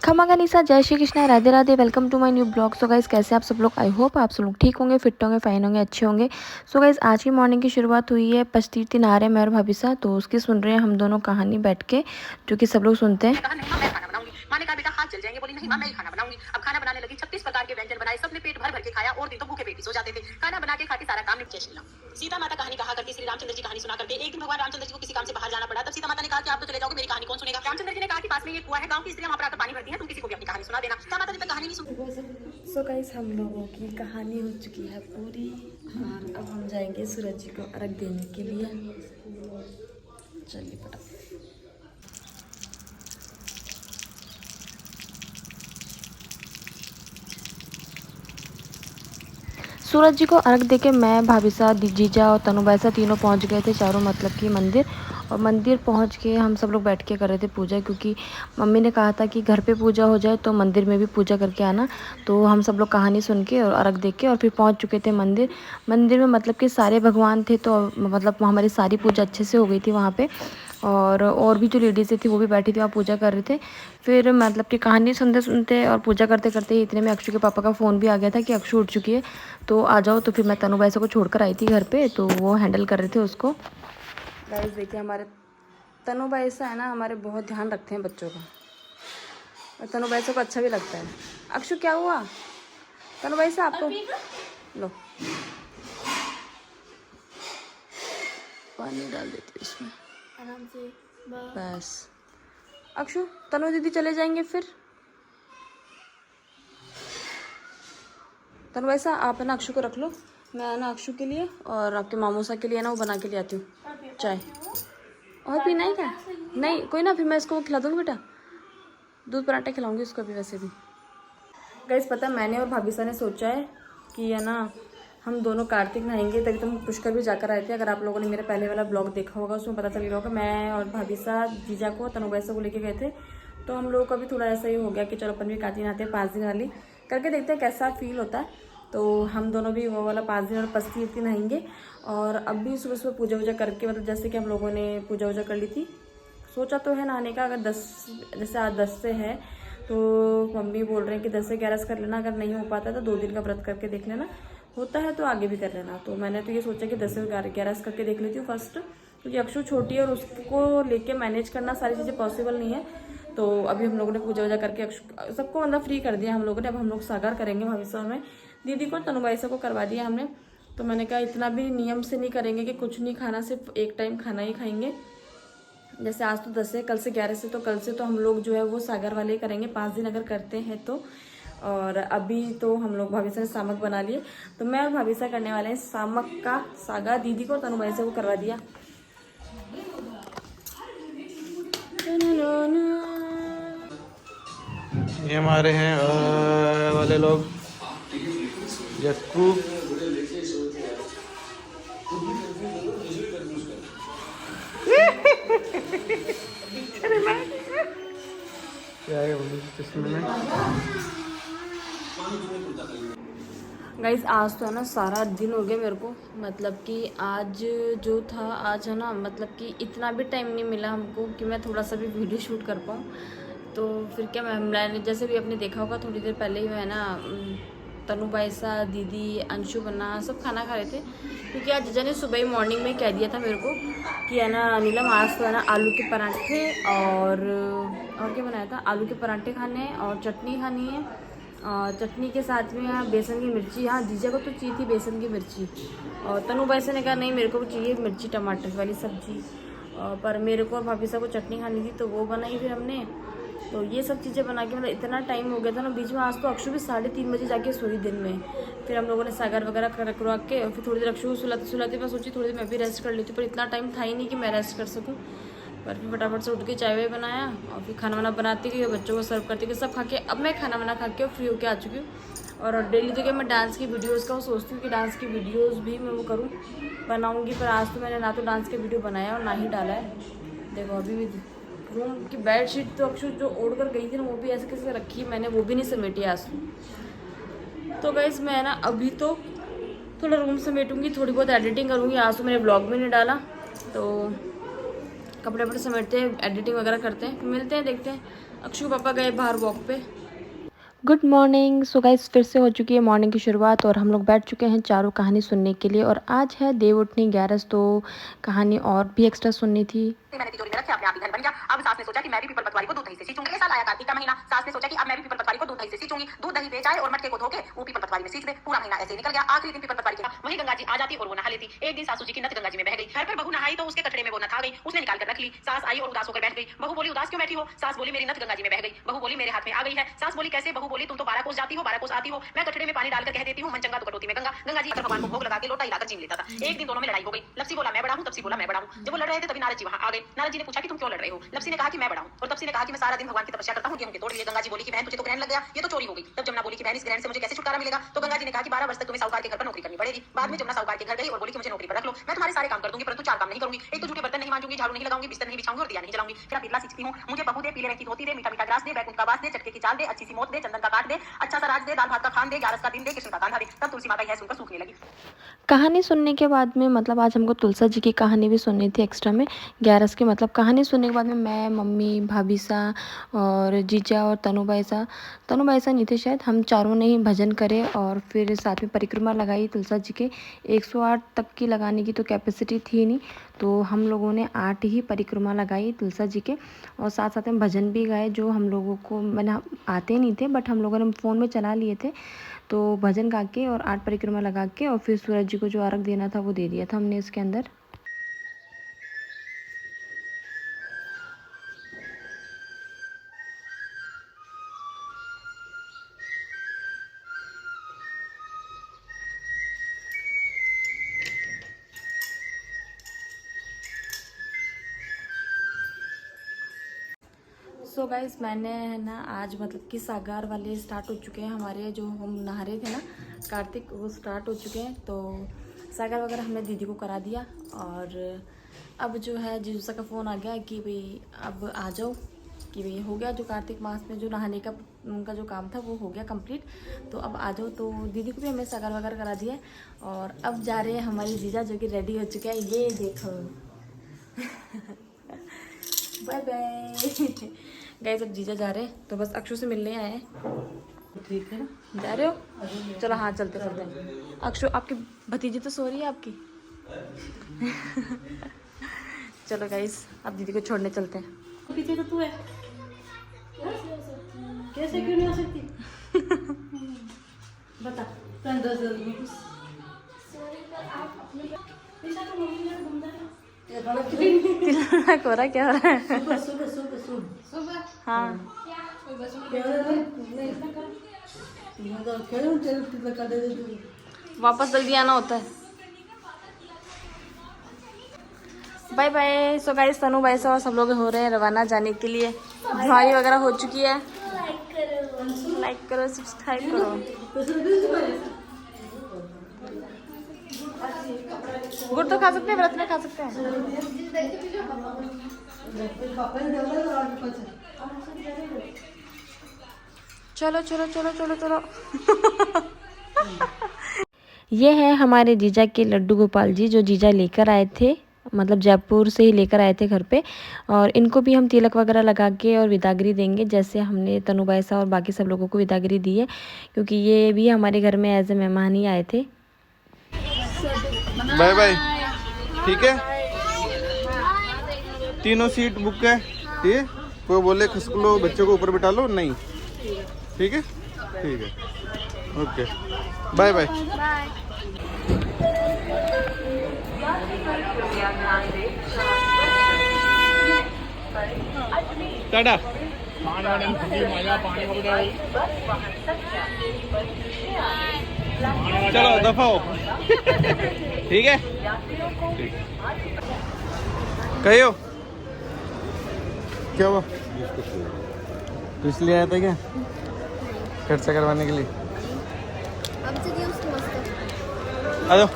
खमा गनीसा, जय Shri Krishna, Radhe Radhe. Welcome to my new blog. So guys, कैसे आप सब लोग? आई होप आप सब लोग ठीक होंगे, फिट होंगे, फाइन होंगे, अच्छे होंगे। सो गाइस, आज की मॉर्निंग की शुरुआत हुई है पचतीर्थी नहा रहे हैं मैं और भाभी साहब, तो उसकी सुन रहे हैं हम दोनों कहानी बैठ के, जो कि सब लोग सुनते हैं। माँ ने कहा बेटा हाथ जल जाएंगे, बोली नहीं माँ मैं ही खाना बनाऊंगी। अब खाना बनाने लगी, 36 प्रकार के व्यंजन बनाए, सबने पेट भर भर के खाया और दिन तो भूखे पेट ही सो जाते थे। खाना बना के खा के सारा काम निपटे। श्री राम सीता माता कहानी कहा करती, श्री रामचंद्र जी कहानी सुना करते। एक दिन भगवान रामचंद्र जी को किसी काम से बाहर जाना पड़ा, तब सीता माता ने कहा कि आप तो चले जाओगे, मेरी कहानी कौन सुनेगा। रामचंद्र जी ने कहा कि पास में ये कुआं है, गांव की स्त्रियां वहां पर आकर पानी भरती हैं, तुम किसी को भी अपनी कहानी सुना देना। सीता माता जब तक कहानी नहीं सुन। सो गाइस, हम लोगों की कहानी हो चुकी है पूरी और अब हम जाएंगे सूरज जी को अर्घ देने के लिए। चलिए फटाफट। सूरज जी को अर्घ देके मैं, भाभी साहब, जीजा और तनुबाई साहब तीनों पहुंच गए थे चारों, मतलब कि मंदिर। और मंदिर पहुंच के हम सब लोग बैठ के कर रहे थे पूजा, क्योंकि मम्मी ने कहा था कि घर पे पूजा हो जाए तो मंदिर में भी पूजा करके आना। तो हम सब लोग कहानी सुन के और अर्घ देख के और फिर पहुंच चुके थे मंदिर। मंदिर में मतलब कि सारे भगवान थे, तो मतलब हमारी सारी पूजा अच्छे से हो गई थी वहाँ पे। और भी जो लेडीज़ थी वो भी बैठी थी वहाँ, पूजा कर रहे थे। फिर मतलब कि कहानी सुनते सुनते और पूजा करते करते इतने में अक्षु के पापा का फ़ोन भी आ गया था कि अक्षु उठ चुकी है, तो आ जाओ। तो फिर मैं तनु भाई को छोड़कर आई थी घर पे, तो वो हैंडल कर रहे थे उसको। गाइस देखिए, हमारे तनु भाई ऐसा है ना, हमारे बहुत ध्यान रखते हैं बच्चों का, और तनु भाई को अच्छा भी लगता है। अक्षु क्या हुआ? तनु भाई से आपको लो पानी डाल देती हूँ इसमें आराम से बस। अक्षु, तनु दीदी चले जाएंगे फिर। तनु भाई साहब, आप है ना अक्षु को रख लो, मैं ना अक्षु के लिए और आपके मामूसा के लिए ना वो बना के ले आती हूँ चाय। और पीना है क्या? नहीं कोई ना, फिर मैं इसको खिला दूँगी बेटा, दूध पराठे खिलाऊंगी उसको अभी। वैसे भी गाइस, पता है मैंने और भाभी साहब ने सोचा है कि है ना हम दोनों कार्तिक नहाएंगे, तभी तो हम पुष्कर भी जाकर आए थे। अगर आप लोगों ने मेरा पहले वाला ब्लॉग देखा होगा उसमें पता चल गया होगा, मैं और भाभी साहब जीजा को, तनु को लेके गए थे। तो हम लोगों का भी थोड़ा ऐसा ही हो गया कि चलो अपन भी कार्तिक नहाते हैं 5 दिन वाली करके, देखते हैं कैसा फील होता है। तो हम दोनों भी वो वाला 5 दिन और पचतीर्थी नहाएंगे। और अब भी सुबह सुबह पूजा वूजा करके, मतलब जैसे कि हम लोगों ने पूजा वूजा कर ली थी, सोचा तो है नहाने का। अगर 10 जैसे आज 10 से है तो मम्मी बोल रहे हैं कि 10 से 11 कर लेना, अगर नहीं हो पाता तो 2 दिन का व्रत करके देख लेना, होता है तो आगे भी कर लेना। तो मैंने तो ये सोचा कि 10 से 11 करके देख लेती हूँ फर्स्ट, क्योंकि अक्षु छोटी है और उसको लेके मैनेज करना सारी चीज़ें पॉसिबल नहीं है। तो अभी हम लोगों ने पूजा वूजा करके अक्षु सबको मतलब फ्री कर दिया हम लोगों ने। अब हम लोग सागर करेंगे भविष्य में, दीदी को तनुबाई को करवा दिया हमने। तो मैंने कहा इतना भी नियम से नहीं करेंगे कि कुछ नहीं खाना, सिर्फ एक टाइम खाना ही खाएंगे। जैसे आज तो 10 है, कल से 11 से, तो कल से तो हम लोग जो है वो सागर वाले करेंगे 5 दिन अगर करते हैं तो। और अभी तो हम लोग भाभी से सामक बना लिए, तो मैं और भाभी से करने वाले हैं सामक का सागा। दीदी को और तनुबाई से वो करवा दिया। ये हमारे हैं वाले लोग, यक्कू, क्या है चश्मे में। गाइस, आज तो है ना सारा दिन हो गया मेरे को, मतलब कि आज जो था आज है ना, मतलब कि इतना भी टाइम नहीं मिला हमको कि मैं थोड़ा सा भी वीडियो शूट कर पाऊँ। तो फिर क्या, मैंने जैसे भी आपने देखा होगा थोड़ी देर पहले ही है ना, तनु बाईसा, दीदी, अंशु बना सब खाना खा रहे थे। क्योंकि आज जीजा ने सुबह ही मॉर्निंग में कह दिया था मेरे को कि है ना नीलम, आज तो है ना आलू के पराठे और क्या बनाया था, आलू के पराठे खाने हैं और चटनी खानी है, और चटनी के साथ में यहाँ बेसन की मिर्ची। हाँ, जीजा को तो चाहिए थी बेसन की मिर्ची, और तनु भाई से ने कहा नहीं मेरे को चाहिए मिर्ची टमाटर वाली सब्जी, पर मेरे को और भाभी साहब को चटनी खानी थी तो वो बनाई फिर हमने। तो ये सब चीज़ें बना के, मतलब इतना टाइम हो गया था ना बीच में। आज तो अक्षु भी 3:30 बजे जाके सोई दिन में। फिर हम लोगों ने सागर वगैरह करवा के और फिर थोड़ी देर अक्षु को सुलाते मैं सोची थोड़ी देर मैं भी रेस्ट कर लेती हूँ, पर इतना टाइम था ही नहीं कि मैं रेस्ट कर सकूँ। पर फिर फटाफट से उठ के चाय वाय बनाया और फिर खाना वाना बनाती गई और बच्चों को सर्व करती गई, सब खा के अब मैं खाना वाना खा के फ्री होके आ चुकी हूँ। और डेली तो क्या मैं डांस की वीडियोज़ का वो सोचती हूँ कि डांस की वीडियोज़ भी मैं वो करूँ, बनाऊँगी। पर आज तो मैंने ना तो डांस के वीडियो बनाया और ना ही डाला है। देखो अभी भी रूम की बेडशीट तो अक्षु जो ओढ़ कर गई थी ना, वो भी ऐसे कैसे रखी मैंने, वो भी नहीं समेटी आज। तो गाइस मैं ना अभी तो थोड़ा रूम समेटूंगी, थोड़ी बहुत एडिटिंग करूँगी। आज तो मैंने ब्लॉग में नहीं डाला, तो कपड़े वपड़े समेटते हैं, एडिटिंग वगैरह करते हैं, मिलते हैं, देखते हैं अक्षु पापा गए बाहर वॉक पे। Good morning. सो गाइस फिर से हो चुकी है मॉर्निंग की शुरुआत और हम लोग बैठ चुके हैं चारों कहानी सुनने के लिए। और आज है देव उठनी 11, तो कहानी और भी एक्स्ट्रा सुननी थी। मैंने तिजोरी में रखे, अपने आप ही घर बन गया। अब सास ने सोचा कि मैं भी पीपल पतवारी को दूध दही से सींचूंगी। साल आया कार्तिक का महीना, सास ने सोचा कि अब मैं भी पीपल पतवारी को दूध दही से सींचूंगी। दूध दही बेच आए और मटके को धोके वो पीपल पतवारी में सींच दे। पूरा महीना ऐसे निकल गया। आखिरी दिन पीपल पतवारी के वहीं गंगा जी आ जाती और वो नहा लेती। एक दिन सासू जी की नत गंगा जी में बह गई। घर पर बहू नहाई तो उसके कटरे में वो नत आ गई। उसने निकाल कर रख ली। सास आई और उदास होकर बैठ गई। बहू बोली उदास क्यों बैठी हो? सास बोली मेरी नत गंगा जी में बह गई। बहू बोली मेरे हाथ में आ गई है। सास बोली कैसे? बहू बोली तुम तो 12 कोस जाती हो, 12 कोस आती हो। मैं कटरे में पानी डालकर कह देती हूँ मन चंगा तो कटोती में गंगा। गंगा जी भगवान को भोग लगा के लोटा हिलाकर छीन लेता था। एक दिन दोनों में लड़ाई हो गई। लपसी बोला मैं बड़ा हूँ, तपसी बोला मैं बड़ा हूँ। जब वो लड़ रहे थे तभी नारद जी वहां आ गए। नारद जी ने पूछा कि तुम क्यों लड़ रहे हो? लपसी ने कहा कि मैं बड़ा हूँ और तपसी ने कहा कि मैं सारा दिन भगवान की तपस्या करता हूँ, गेहूं के तोड़ लिए। गंगा जी बोली कि बहन तुझे तो ग्रहण लग गया, ये तो चोरी हो गई। तब जमुना बोली कि बहन इस ग्रहण से मुझे कैसे छुटकारा मिलेगा? तो गंगा जी ने कहा कि 12 वर्ष तक तुम्हें साहूकार के घर पर नौकरी करनी पड़ेगी। बाद में जमुना साहूकार के घर गई और बोली कि मुझे नौकरी पर रख लो, मैं तुम्हारे सारे काम कर दूंगी परंतु 4 काम नहीं करूंगी। एक तो झूठे बर्तन नहीं मांजूंगी, झाड़ू नहीं लगाऊंगी, बिस्तर नहीं बिछाऊंगी और दिया नहीं जलाऊंगी। फिर बिरला सीखती हूँ, मुझे बहू दे, पीले रंग की धोती दे, मीठा मीठा ग्रास दे, बैकुंठ का बास दे, चटके की चाल दे, अच्छी सी मौत दे, चंदन का काट दे, अच्छा सा राज दे, दाल भात का खान दे, 11 का दिन दे, कृष्ण का कांधा दे। तब तुलसी माता यह सुनकर सूखने लगी। कहानी सुनने के बाद में मतलब आज हमको तुलसा जी की कहानी भी सुननी थी एक्स्ट्रा में 11 की। मतलब कहानी सुनने के बाद में मैं, मम्मी, भाभी सा और जीजा और तनुबाई सा नहीं थे शायद, हम चारों ने ही भजन करे और फिर साथ में परिक्रमा लगाई तुलसा जी के। 108 तक की लगाने की तो कैपेसिटी थी नहीं, तो हम लोगों ने 8 ही परिक्रमा लगाई तुलसा जी के और साथ साथ में भजन भी गाए जो हम लोगों को मैंने आते नहीं थे बट हम लोगों ने फ़ोन में चला लिए थे। तो भजन गा के और 8 परिक्रमा लगा के और फिर सूरज जी को जो अर्घ देना था वो दे दिया था हमने इसके अंदर। सो गाइस मैंने है ना आज मतलब कि सागार वाले स्टार्ट हो चुके हैं हमारे, जो हम नहा रहे थे ना कार्तिक, वो स्टार्ट हो चुके हैं। तो सागार वगैरह हमने दीदी को करा दिया और अब जो है जीजूसा का फ़ोन आ गया कि भाई अब आ जाओ, कि भाई हो गया जो कार्तिक मास में जो नहाने का उनका जो काम था वो हो गया कंप्लीट, तो अब आ जाओ। तो दीदी को भी हमने सागार वगैरह करा दिया और अब जा रहे हैं हमारी जीजा जो कि रेडी हो चुके हैं। ये देखो बाय बाय गाइस, अब जीजा जा रहे हैं तो बस अक्षु से मिलने आए हैं। ठीक है, जा रहे हो? चलो हाँ चलते चलते। अक्षु आपकी भतीजी तो सो रही है आपकी चलो गाइस अब दीदी को छोड़ने चलते हैं। पीछे तो तू है, कैसे क्यों नहीं हो सकती? बता तिलक हो रहा क्या हो रहा है? सुबह सुबह सुबह सुबह हाँ वापस जल्दी आना होता है। Bye bye. So guys Tanu भाई और सब लोग हो रहे हैं रवाना जाने के लिए। भाई वगैरह हो चुकी है। लाइक करो, सब्सक्राइब करो। गुड़ तो खा सकते हैं, व्रत में खा सकते हैं। चलो चलो चलो चलो चलो ये है हमारे जीजा के लड्डू गोपाल जी, जो जीजा लेकर आए थे, मतलब जयपुर से ही लेकर आए थे घर पे। और इनको भी हम तिलक वगैरह लगा के और विदागरी देंगे, जैसे हमने तनुबाई सा और बाकी सब लोगों को विदागरी दी है, क्योंकि ये भी हमारे घर में एज ए मेहमान ही आए थे। Bye bye. ठीक है, तीनों सीट बुक है। ठीक है, कोई बोले खिसक लो, बच्चों को ऊपर बिठा लो, नहीं ठीक है? ठीक है, ओके, बाय बाय। टाटा। चलो दफा हो ठीक है, ठीक। कहियो क्या हुआ? तो इसलिए आया था क्या खर्चा करवाने के लिए? आ जाओ,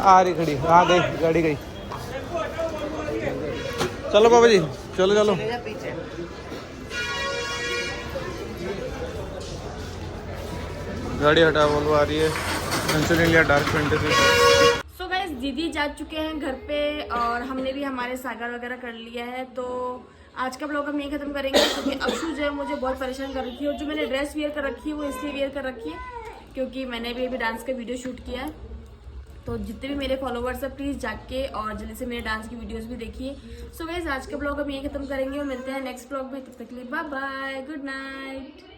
आ रही खड़ी। हाँ देख गाड़ी गई। चलो बाबा जी, चलो चलो। गाड़ी हटा, बोलो आ रही है। लिया डार्क 23। सो गाइस दीदी जा चुके हैं घर पे और हमने भी हमारे सागर वगैरह कर लिया है। तो आज का ब्लॉग हम यही खत्म करेंगे, क्योंकि अक्षु जो है मुझे बहुत परेशान कर रखी है, और जो मैंने ड्रेस वेयर कर रखी है वो इसलिए वेयर कर रखी है क्योंकि मैंने भी अभी डांस का वीडियो शूट किया है। तो जितने भी मेरे फॉलोवर्स हैं प्लीज़ जाके और जल्दी से मेरे डांस की वीडियोस भी देखिए। सो गाइस आज का ब्लॉग हम यही खत्म करेंगे और मिलते हैं नेक्स्ट ब्लॉग में। तब तक के लिए बाय बाय, गुड नाइट।